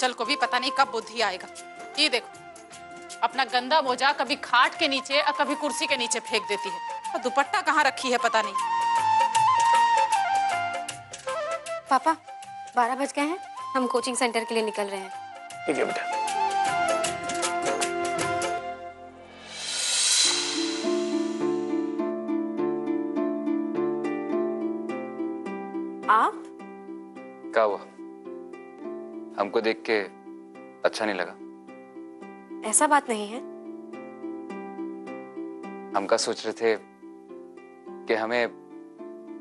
आंचल को भी पता नहीं कब बुद्धि आएगा। ये देखो, अपना गंदा मोजा कभी खाट के नीचे और कभी कुर्सी के नीचे फेंक देती है, और दुपट्टा कहाँ रखी है पता नहीं। पापा 12 बज गए हैं, हम कोचिंग सेंटर के लिए निकल रहे हैं। ठीक है बेटा। आप क्या हुआ? हमको देख के अच्छा नहीं लगा? ऐसा बात नहीं है। हम क्या सोच रहे थे कि हमें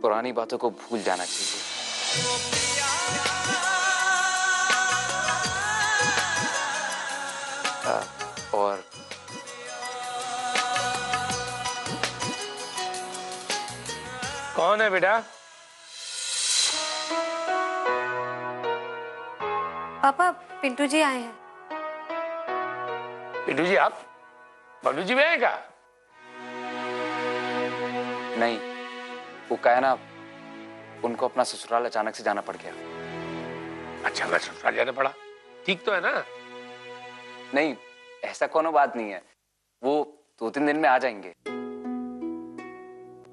पुरानी बातों को भूल जाना चाहिए। और कौन है बेटा? पापा पिंटू जी आए हैं। पिंटू जी आप? बबलू जी भी आएगा? नहीं, वो क्या है ना, उनको अपना ससुराल अचानक से जाना पड़ गया। अच्छा, मैं ससुराल जाना पड़ा? ठीक तो है ना? नहीं, ऐसा कोनो बात नहीं है, वो 2-3 दिन में आ जाएंगे।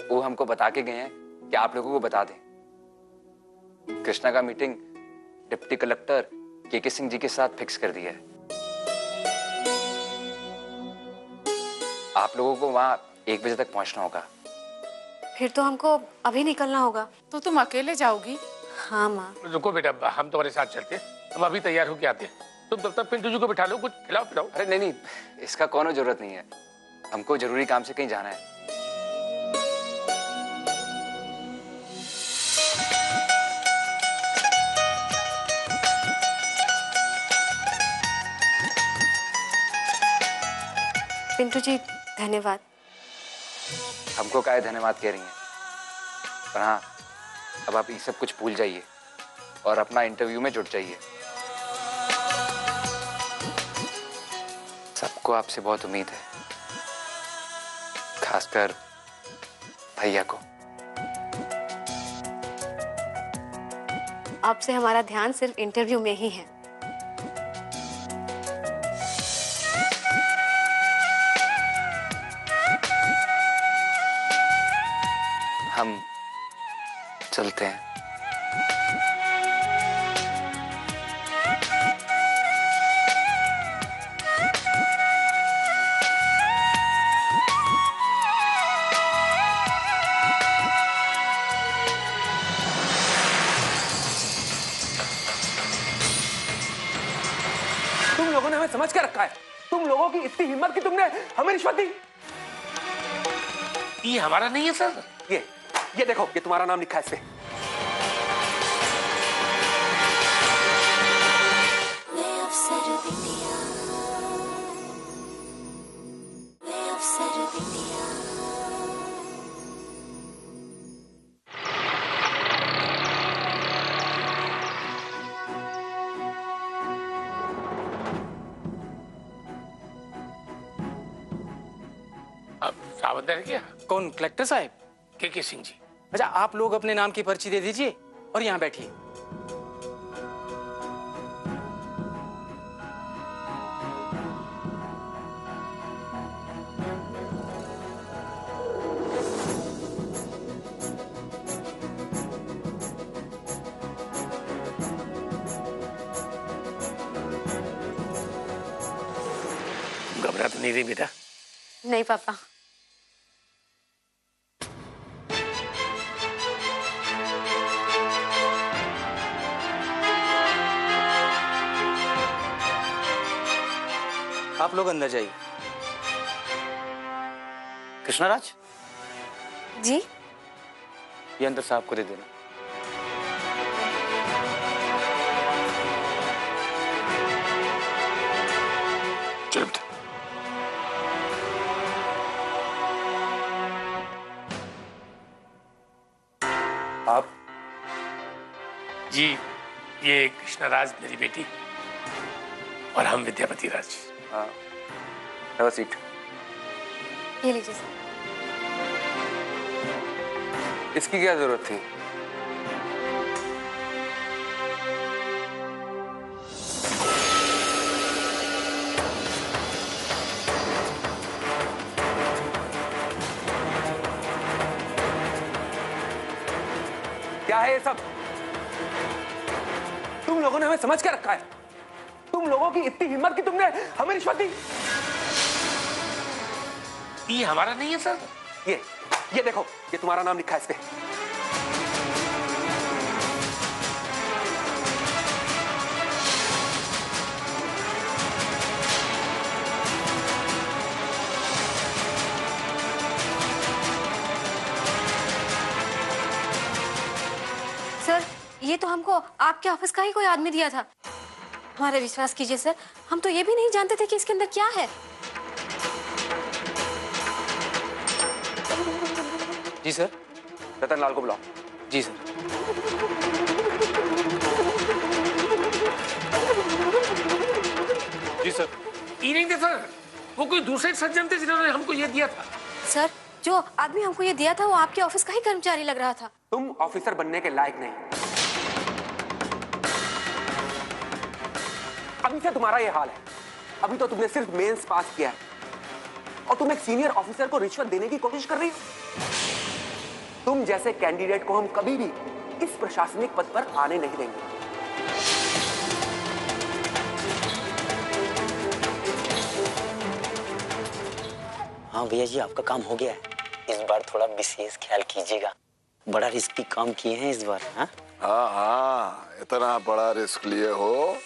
वो हमको बता के गए हैं कि आप लोगों को बता दें। कृष्णा का मीटिंग डिप्टी कलेक्टर के सिंह जी के साथ फिक्स कर दिया है। आप लोगों को वहां 1 बजे तक पहुंचना होगा। फिर तो हमको अभी निकलना होगा। तो तुम अकेले जाओगी? हाँ माँ। रुको बेटा, हम तुम्हारे साथ चलते हैं, हम अभी तैयार होके आते हैं। तुम तब तक पिंटू जी को बिठा लो, कुछ खिलाओ पिलाओ। अरे नहीं नहीं, इसका कोनो जरूरत नहीं है, हमको जरूरी काम से कहीं जाना है। पिंटू जी धन्यवाद। हमको काहे धन्यवाद कह रही हैं? पर हाँ, अब आप ये सब कुछ भूल जाइए और अपना इंटरव्यू में जुट जाइए। सबको आपसे बहुत उम्मीद है, खासकर भैया को। आपसे हमारा ध्यान सिर्फ इंटरव्यू में ही है। हम चलते हैं। तुम लोगों ने हमें समझ कर रखा है। तुम लोगों की इतनी हिम्मत कि तुमने हमें रिश्वत दी। ये हमारा नहीं है सर। ये देखो, ये तुम्हारा नाम लिखा है इस पे। अब सावधान है क्या? कौन? कलेक्टर साहब? के सिंह जी। अच्छा, आप लोग अपने नाम की पर्ची दे दीजिए और यहाँ बैठिए। घबरा तो नहीं रही बेटा? नहीं पापा। आप लोग अंदर जाइए। कृष्णाराज, जी ये अंदर साहब को दे देना। चलो बेटा। आप? जी, ये कृष्णाराज मेरी बेटी और हम विद्यापति राज। हाँ, हैव अ सीट। ये लीजिए सर। इसकी क्या जरूरत थी? क्या है ये सब? तुम लोगों ने हमें समझ के रखा है। तुम लोगों की इतनी हिम्मत कि तुमने हमें रिश्वत दी। ये हमारा नहीं है सर। ये देखो, ये तुम्हारा नाम लिखा है इस पे। सर, ये तो हमको आपके ऑफिस का ही कोई आदमी दिया था। हमारे विश्वास कीजिए सर, हम तो ये भी नहीं जानते थे कि इसके अंदर क्या है। जी सर। रतन लाल को बुलाओ। जी सर। जी सर। ये नहीं थे सर, वो कोई दूसरे सज्जन थे जिन्होंने हमको ये दिया था। सर, जो आदमी हमको ये दिया था वो आपके ऑफिस का ही कर्मचारी लग रहा था। तुम ऑफिसर बनने के लायक नहीं। अभी से तुम्हारा ये हाल है। अभी तो तुमने सिर्फ मेंस पास किया है और तुम एक सीनियर ऑफिसर को रिश्वत देने की कोशिश कर रही हो। तुम जैसे कैंडिडेट को हम कभी भी इस प्रशासनिक पद पर आने नहीं देंगे। हाँ भैया जी, आपका काम हो गया है। इस बार थोड़ा विशेष ख्याल कीजिएगा, बड़ा रिस्की काम किए हैं इस बार। हाँ हाँ, इतना बड़ा रिस्क लिए हो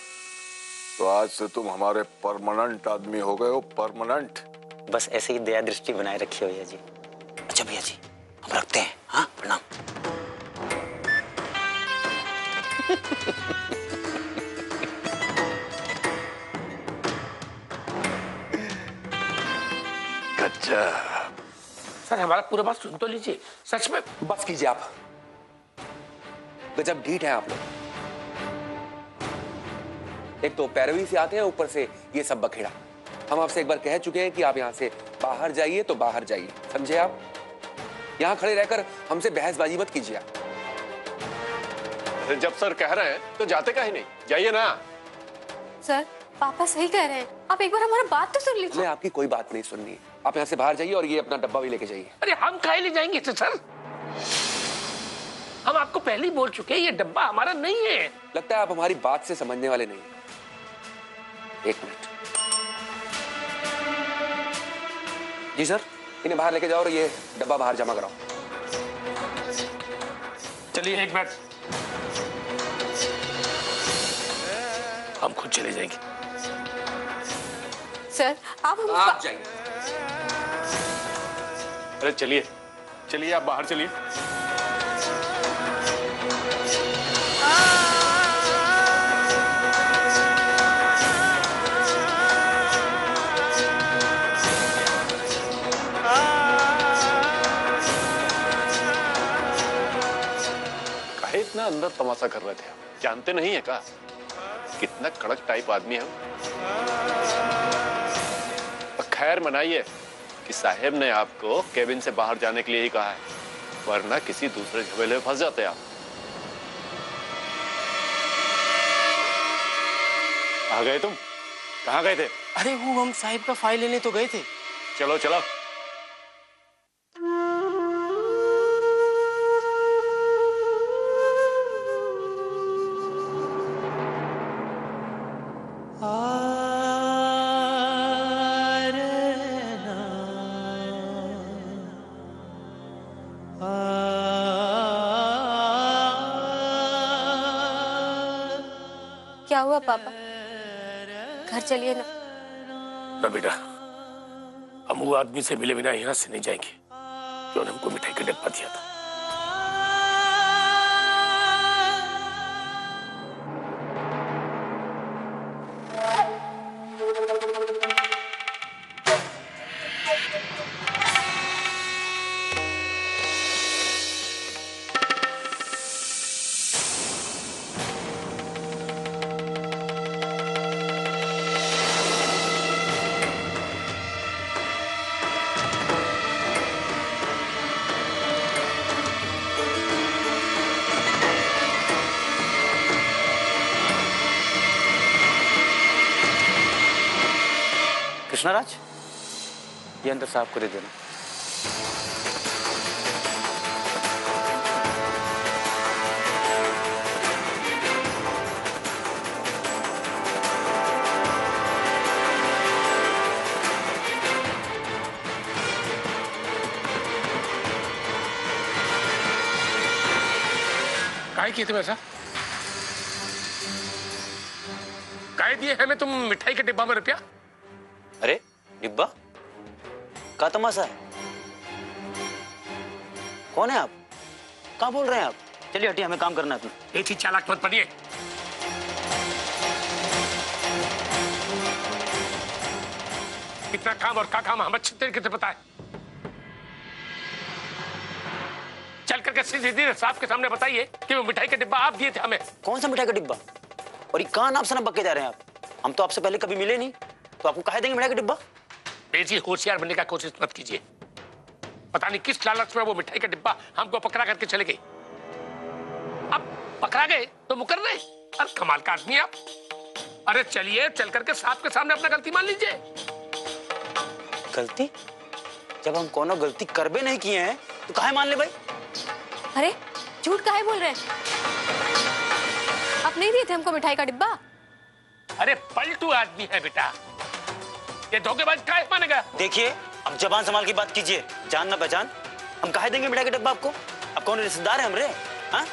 तो आज से तुम हमारे परमानेंट आदमी हो गए हो, परमानेंट। बस ऐसे ही दया दृष्टि बनाए रखिए भैया जी। अच्छा भैया जी, हम रखते हैं। हाँ, प्रणाम। अच्छा सर हमारा पूरा बात सुन तो लीजिए, सच में। बस कीजिए आप। गजब ढीठ है आप लोग। एक तो पैरवी से आते हैं, ऊपर से ये सब बखेड़ा। हम आपसे एक बार कह चुके हैं कि आप यहाँ से बाहर जाइए तो बाहर जाइए, समझे आप? यहाँ खड़े रहकर हमसे बहसबाजी मत कीजिए आप। जब सर कह रहे हैं तो जाते काहे नहीं, जाइए ना। सर, पापा सही कह रहे हैं, आप एक बार हमारा बात तो सुन लीजिए। हमें आपकी कोई बात नहीं सुननी है। आप यहाँ से बाहर जाइए और ये अपना डब्बा भी लेके जाइए। अरे हम काहे ले जाएंगे सर? हम आपको पहले ही बोल चुके हैं ये डब्बा हमारा नहीं है। लगता है आप हमारी बात से समझने वाले नहीं। एक मिनट। जी सर, इन्हें बाहर लेके जाओ और ये डब्बा बाहर जमा कराओ। चलिए एक मिनट, हम खुद चले जाएंगे। सर, आप जाइए। अरे चलिए चलिए, आप बाहर चलिए। काहे इतना अंदर तमाशा कर रहे थे आप? जानते नहीं है का कितना कड़क टाइप आदमी है? खैर मनाइए कि साहेब ने आपको केबिन से बाहर जाने के लिए ही कहा है, वरना किसी दूसरे झमेले में फंस जाते आप। आ गए तुम? कहाँ गए थे? अरे वो हम साहिब का फाइल लेने तो गए थे। चलो चलो। क्या हुआ पापा? घर चलिए ना। ना बेटा, हम वो आदमी से मिले बिना यहाँ से नहीं जाएंगे जो हमको मिठाई का डब्बा दिया था। कृष्णराज, ये अंदर साहब को दे देना। किए थे ऐसा? काहे दिए हमें तुम मिठाई के डिब्बा में रुपया? अरे डिब्बा का तमाशा है? कौन है आप? कहाँ बोल रहे हैं आप? चलिए हटिए, हमें काम करना है अपना। एक ही चालाक मत बनिए। इतना काम और का काम हमें अच्छी तरीके से पता है। चल करके सीधे साहब के सामने बताइए कि वो मिठाई का डिब्बा आप दिए थे हमें। कौन सा मिठाई का डिब्बा? और ये कहाँ नाप से नाप बक्के जा रहे हैं आप? हम तो आपसे पहले कभी मिले नहीं, तो आपको कहा देंगे मिठाई का डिब्बा? बेजी होशियार बनने का कोशिश मत कीजिए। पता नहीं किस लालच में वो मिठाई का डिब्बा हमको पकड़ा करके चले गए। अब पकड़ा गए तो मुकर रहे। अरे कमाल का आदमी आप। अरे चलिए चल करके साहब के सामने अपना गलती मान लीजिए। गलती? जब हम कोनो गलती करबे नहीं किए हैं तो काहे मान ले भाई? अरे झूठ काहे बोल रहे हैं? आप नहीं दिए थे हमको मिठाई का डिब्बा? अरे पलटू आदमी है बेटा, ये धोखेबाज काहे मानेगा? देखिए अब जबान संभाल की बात कीजिए, जान ना पहचान। हम काहे देंगे मिठाई का डिब्बा आपको? अब कौन रिश्तेदार है हमरे? हाँ?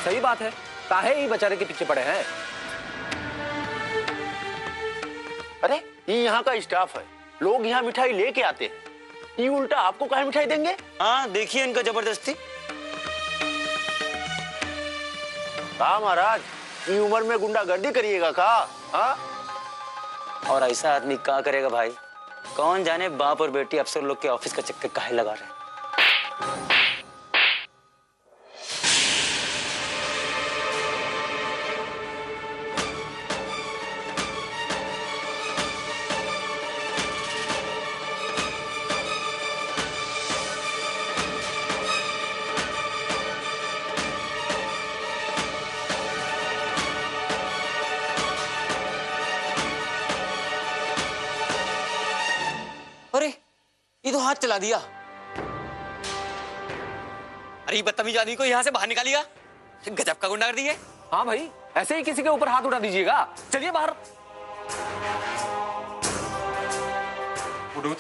सही बात है, काहे ही बेचारे के पीछे पड़े हैं। अरे ये यहाँ का स्टाफ है, लोग यहाँ मिठाई लेके आते हैं, ये उल्टा आपको काहे मिठाई देंगे? हाँ देखिए इनका जबरदस्ती। कहा महाराज, ये उम्र में गुंडागर्दी करिएगा का? हाँ? और ऐसा आदमी क्या करेगा भाई? कौन जाने बाप और बेटी अफसर लोग के ऑफिस का चक्कर काहे लगा रहे हैं। अरे ये तो हाथ चला दिया। अरे ये बदतमीज आदमी को यहाँ से बाहर निकालिएगा। गजब का गुंडागर्दी है। हाँ भाई, ऐसे ही किसी के ऊपर हाथ उठा दीजिएगा। चलिए बाहर।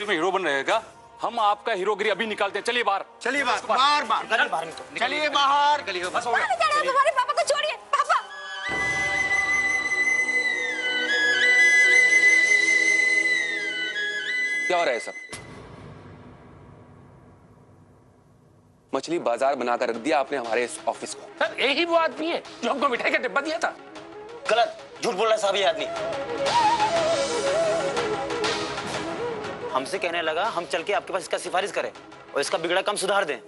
में हीरो बन रहेगा। हम आपका हीरोगिरी अभी निकालते हैं। चलिए बाहर। चलिए बाहर बाहर बाहर चलिए बाहर। बस हो गया। तुम्हारे पापा को छोड़िए। पापा क्या हो रहा है सब? मछली बाजार बनाकर रख दिया आपने हमारे इस ऑफिस को। सर यही वो आदमी है जो हमको मिठाई का डिब्बा दिया था। गलत, झूठ बोल रहा है साहब ये आदमी। हमसे कहने लगा हम चल के आपके पास इसका सिफारिश करें और इसका बिगड़ा काम सुधार दें।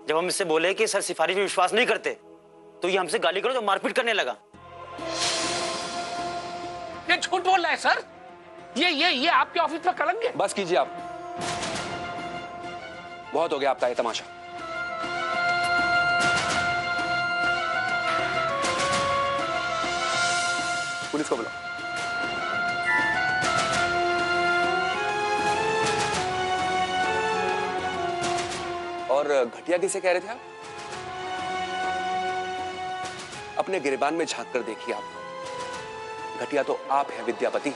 जब हम इससे बोले कि सर सिफारिश में विश्वास नहीं करते, तो ये हमसे गाली करो तो मारपीट करने लगा। ये झूठ बोल रहा है सर। ये आपके ऑफिस में कलंक है। बस कीजिए आप, बहुत हो गया आपका ये तमाशा। पुलिस को बुलाओ। और घटिया किसे कह रहे थे आप? अपने गिरबान में झांक कर देखिए आप। घटिया तो आप हैं विद्यापति।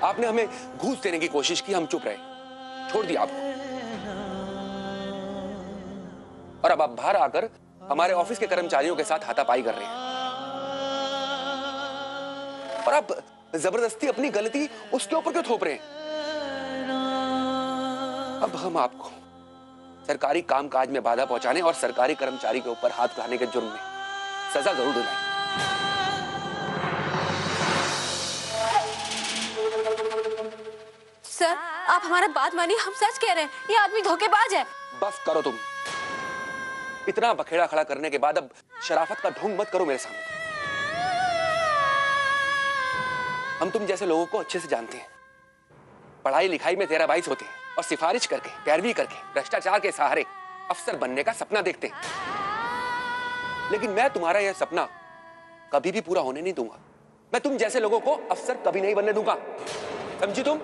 आपने हमें घूस देने की कोशिश की, हम चुप रहे, छोड़ दिया आपको। और अब आप बाहर आकर हमारे ऑफिस के कर्मचारियों के साथ हाथापाई कर रहे हैं। और आप जबरदस्ती अपनी गलती उसके ऊपर क्यों थोप रहे हैं? अब हम आपको सरकारी कामकाज में बाधा पहुंचाने और सरकारी कर्मचारी के ऊपर हाथ उठाने के जुर्म में सजा जरूर दिलाएंगे। सर आप हमारा बात मानिए, हम सच कह रहे हैं, ये आदमी धोखेबाज है। बस करो तुम। इतना बखेड़ा खड़ा करने के बाद अब शराफत का ढोंग मत करो मेरे सामने। हम तुम जैसे लोगों को अच्छे से जानते हैं। पढ़ाई लिखाई में 13 22 होते हैं और सिफारिश करके, पैरवी करके, भ्रष्टाचार के सहारे अफसर बनने का सपना देखते हैं। लेकिन मैं तुम्हारा यह सपना कभी भी पूरा होने नहीं दूंगा। मैं तुम जैसे लोगों को अफसर कभी नहीं बनने दूंगा, समझी तुम?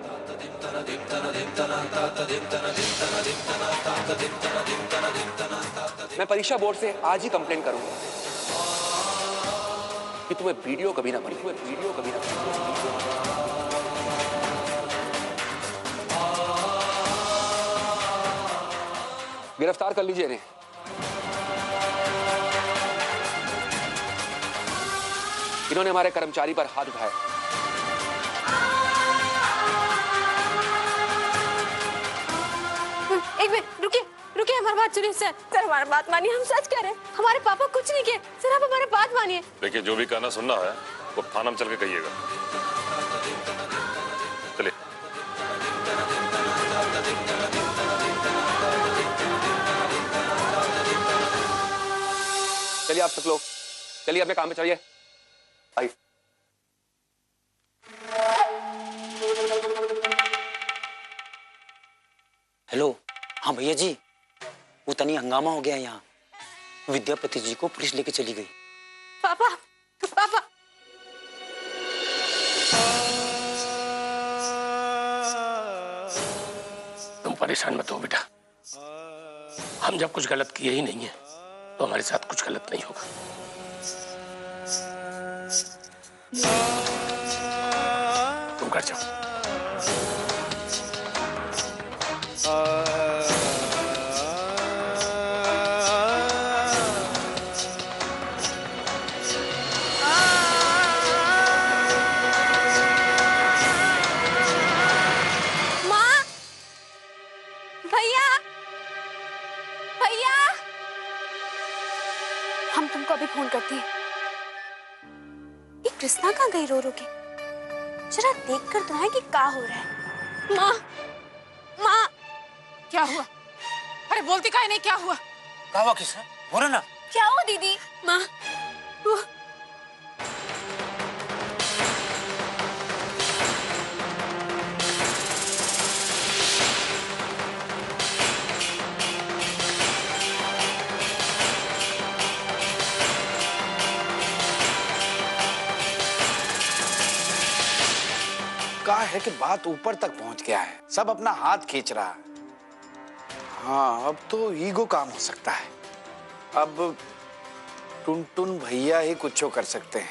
मैं परीक्षा बोर्ड से आज ही कंप्लेंट करूंगा कि तुम्हें वीडियो कभी ना बने। गिरफ्तार कर लीजिए इन्हें। इन्होंने हमारे कर्मचारी पर हाथ उठाया। एक मिनट रुकिए रुकिए, हमारी बात सुनिए सर। सर हमारी बात मानिए, हम सच कह रहे हैं, हमारे पापा कुछ नहीं किए। सर आप हमारी बात मानिए। देखिए, जो भी कहना सुनना है वो थाना में चल के कहिएगा। चलिए। चलिए आप सब लोग, चलिए अपने काम पे चलिए। आइए। हेलो, हाँ भैया जी, वो तनी हंगामा हो गया यहाँ। विद्यापति जी को पुलिस लेके चली गई। पापा पापा तुम परेशान मत हो बेटा, हम जब कुछ गलत किए ही नहीं है तो हमारे साथ कुछ गलत नहीं होगा। तुम घर जाओ। माँ, भैया भैया, हम तुमको अभी फोन करते हैं। ये कृष्णा कहाँ गई रो रो के? जरा देख कर तो है कि क्या हो रहा है। माँ माँ, क्या हुआ? अरे बोलती काहे नहीं, क्या हुआ? क्या हुआ किसने? बोलो ना। क्या हुआ दीदी? माँ वो का है कि बात ऊपर तक पहुंच गया है, सब अपना हाथ खींच रहा है। हाँ, अब तो ईगो काम हो सकता है। अब टुनटुन भैया ही कुछ कर सकते हैं।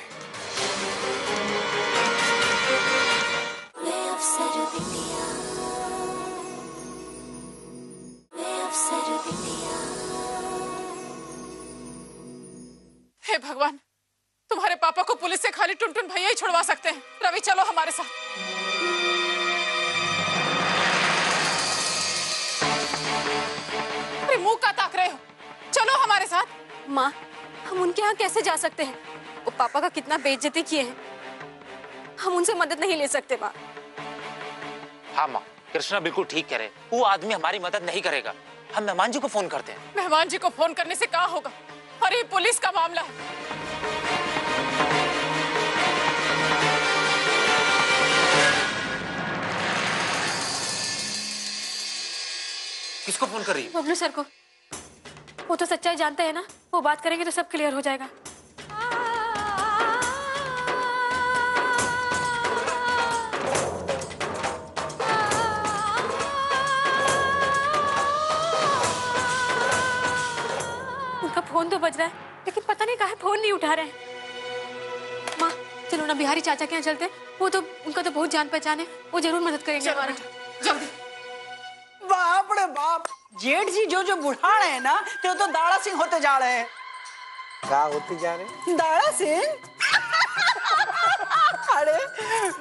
हे भगवान, तुम्हारे पापा को पुलिस से खाली टुनटुन भैया ही छुड़वा सकते हैं। रवि चलो हमारे साथ। अरे मुंह का ताक रहे हो, चलो हमारे साथ। माँ, हम उनके यहाँ कैसे जा सकते हैं? वो पापा का कितना बेइज्जती किए हैं, हम उनसे मदद नहीं ले सकते। माँ हाँ माँ, कृष्णा बिल्कुल ठीक कह रहे। वो आदमी हमारी मदद नहीं करेगा। हम मेहमान जी को फोन करते हैं। मेहमान जी को फोन करने से क्या होगा? अरे पुलिस का मामला है। किसको फोन कर रही है? बबलू सर को। वो तो सच्चाई जानते हैं ना, वो बात करेंगे तो सब क्लियर हो जाएगा। उनका फोन तो बज रहा है, लेकिन पता नहीं काहे फोन नहीं उठा रहे हैं। माँ चलो ना बिहारी चाचा के यहाँ चलते हैं, वो तो उनका तो बहुत जान पहचान है, वो जरूर मदद करेंगे हमारा। जल्दी। बाप रे बाप, जेठ जी जो जो बुढ़ा रहे हैं ना, तो दाड़ा सिंह होते जा रहे हैं। क्या होते जा रहे? दाड़ा सिंह। अरे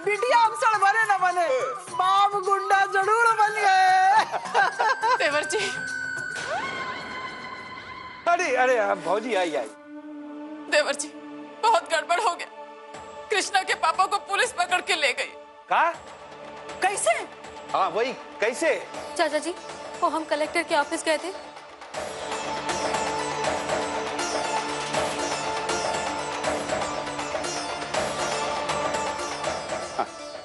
बिटिया अफसर बने न बने, बाप गुंडा जरूर बन गए। देवर जी। अरे अरे भौजी आई आई। देवर जी, बहुत गड़बड़ हो गया। कृष्णा के पापा को पुलिस पकड़ के ले गई। का? कैसे? हाँ वही, कैसे? चाचा जी, वो हम कलेक्टर के ऑफिस गए थे।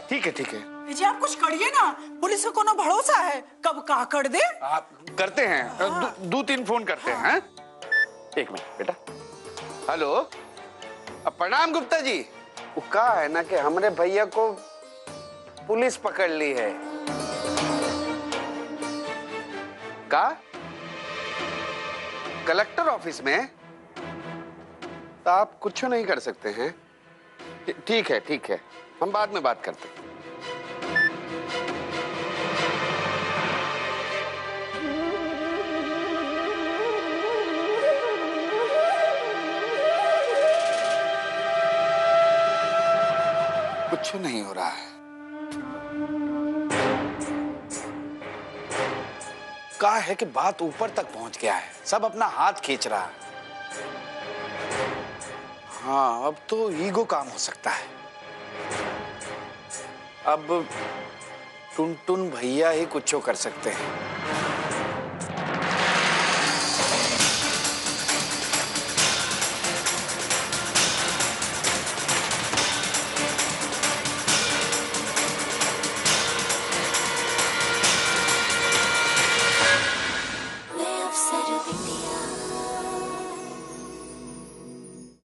ठीक है ठीक है। जी आप कुछ करिए ना, पुलिस को कोनो भरोसा है, कब का कर दे। आप करते हैं, दो तीन फोन करते हैं। एक मिनट बेटा। हेलो, प्रणाम गुप्ता जी। वो कहा है ना कि हमारे भैया को पुलिस पकड़ ली है। का? कलेक्टर ऑफिस में? तो आप कुछ नहीं कर सकते हैं। ठीक है, हम बाद में बात करते हैं। कुछ नहीं हो रहा है। क्या है कि बात ऊपर तक पहुंच गया है, सब अपना हाथ खींच रहा है। हाँ, अब तो ईगो काम हो सकता है। अब टुनटुन भैया ही कुछ कर सकते हैं।